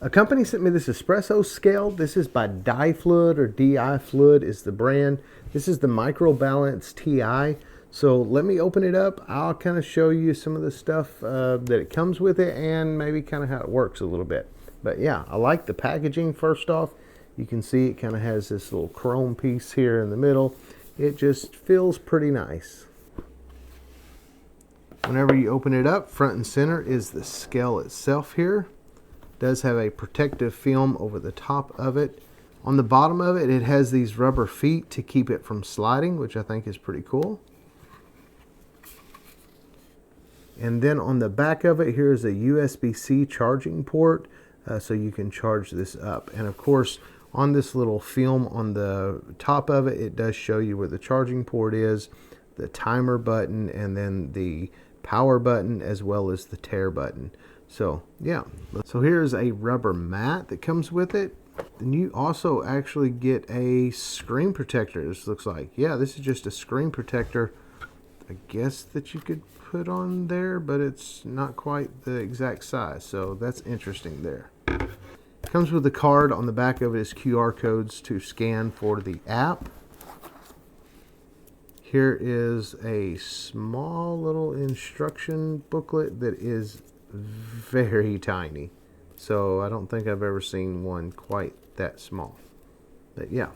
A company sent me this espresso scale. This is by DiFluid, or DiFluid is the brand. This is the Micro Balance TI. So let me open it up. I'll kind of show you some of the stuff that it comes with it, and maybe kind of how it works a little bit. But yeah, I like the packaging. First off, you can see it kind of has this little chrome piece here in the middle. It just feels pretty nice. Whenever you open it up, front and center is the scale itself here. It does have a protective film over the top of it. On the bottom of it, it has these rubber feet to keep it from sliding, which I think is pretty cool. And then on the back of it, here's a USB-C charging port, so you can charge this up. And of course, on this little film on the top of it, it does show you where the charging port is, the timer button, and then the power button, as well as the tear button. So yeah, so here's a rubber mat that comes with it. Then you also actually get a screen protector. This looks like, yeah, this is just a screen protector, I guess, that you could put on there, but it's not quite the exact size, so that's interesting there. It comes with a card. On the back of it is QR codes to scan for the app. Here is a small little instruction booklet that is very tiny. So I don't think I've ever seen one quite that small. But yeah.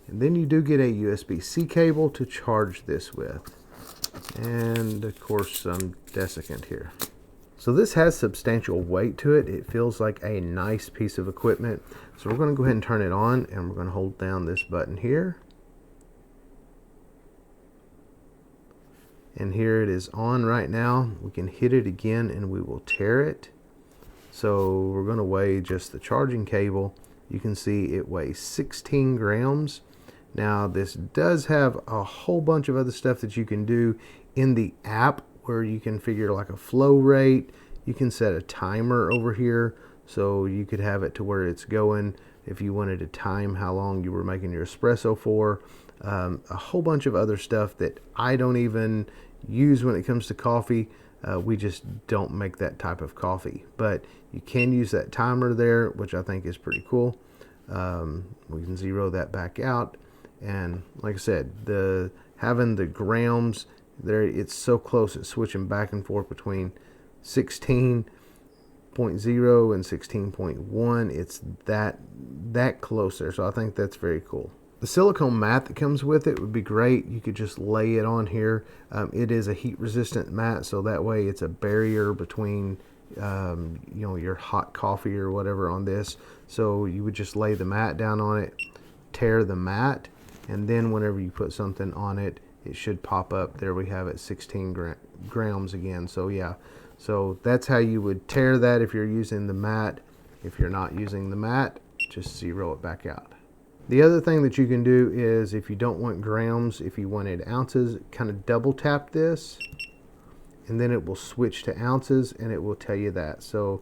And then you do get a USB-C cable to charge this with. And of course some desiccant here. So this has substantial weight to it. It feels like a nice piece of equipment. So we're going to go ahead and turn it on, and we're going to hold down this button here. And here it is on right now. We can hit it again and we will tear it. So we're going to weigh just the charging cable. You can see it weighs 16 grams. Now this does have a whole bunch of other stuff that you can do in the app, where you can figure like a flow rate. You can set a timer over here, so you could have it to where it's going if you wanted to time how long you were making your espresso for. A whole bunch of other stuff that I don't even use when it comes to coffee. We just don't make that type of coffee, but you can use that timer there, which I think is pretty cool. We can zero that back out, and like I said, having the grams there, it's so close. It's switching back and forth between 16.0 and 16.1. It's that close there, so I think that's very cool. The silicone mat that comes with it would be great. You could just lay it on here. It is a heat resistant mat, so that way it's a barrier between your hot coffee or whatever on this. So you would just lay the mat down on it, tear the mat, and then whenever you put something on it, it should pop up. There we have it, 16 grams again. So yeah, so that's how you would tear that if you're using the mat. If you're not using the mat, just zero it back out. The other thing that you can do is, if you don't want grams, if you wanted ounces, kind of double tap this, and then it will switch to ounces, and it will tell you that. So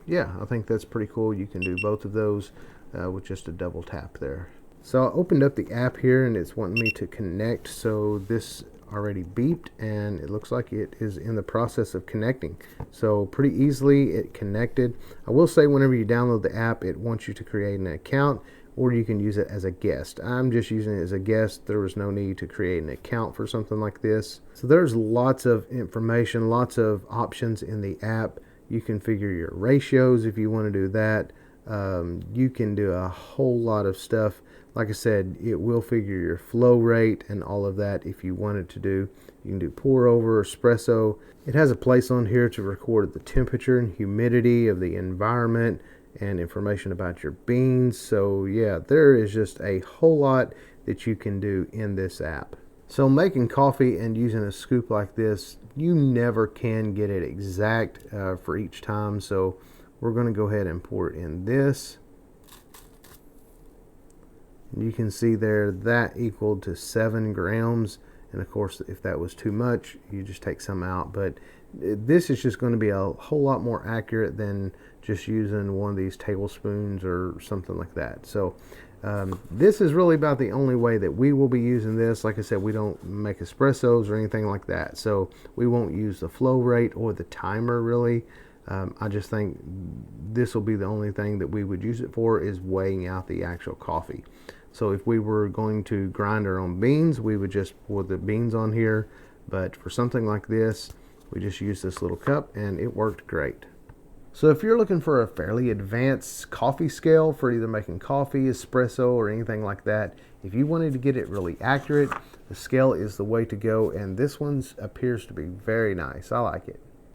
yeah, I think that's pretty cool. You can do both of those with just a double tap there. So I opened up the app here, and it's wanting me to connect. So this already beeped, and it looks like it is in the process of connecting. So pretty easily it connected. I will say, whenever you download the app, it wants you to create an account, or you can use it as a guest. I'm just using it as a guest. There was no need to create an account for something like this. So there's lots of information, lots of options in the app. You can figure your ratios if you want to do that. You can do a whole lot of stuff. Like I said, it will figure your flow rate and all of that if you wanted to do. You can do pour over, espresso. It has a place on here to record the temperature and humidity of the environment and information about your beans. So yeah, there is just a whole lot that you can do in this app. So making coffee and using a scoop like this, you never can get it exact for each time. So we're going to go ahead and pour it in this. You can see there that equaled to 7 grams. And of course, if that was too much, you just take some out. But this is just going to be a whole lot more accurate than just using one of these tablespoons or something like that. So this is really about the only way that we will be using this. Like I said, we don't make espressos or anything like that, so we won't use the flow rate or the timer really. I just think this will be the only thing that we would use it for, is weighing out the actual coffee. So if we were going to grind our own beans, we would just pour the beans on here. But for something like this, we just use this little cup, and it worked great. So if you're looking for a fairly advanced coffee scale for either making coffee, espresso, or anything like that, if you wanted to get it really accurate, the scale is the way to go, and this one appears to be very nice. I like it.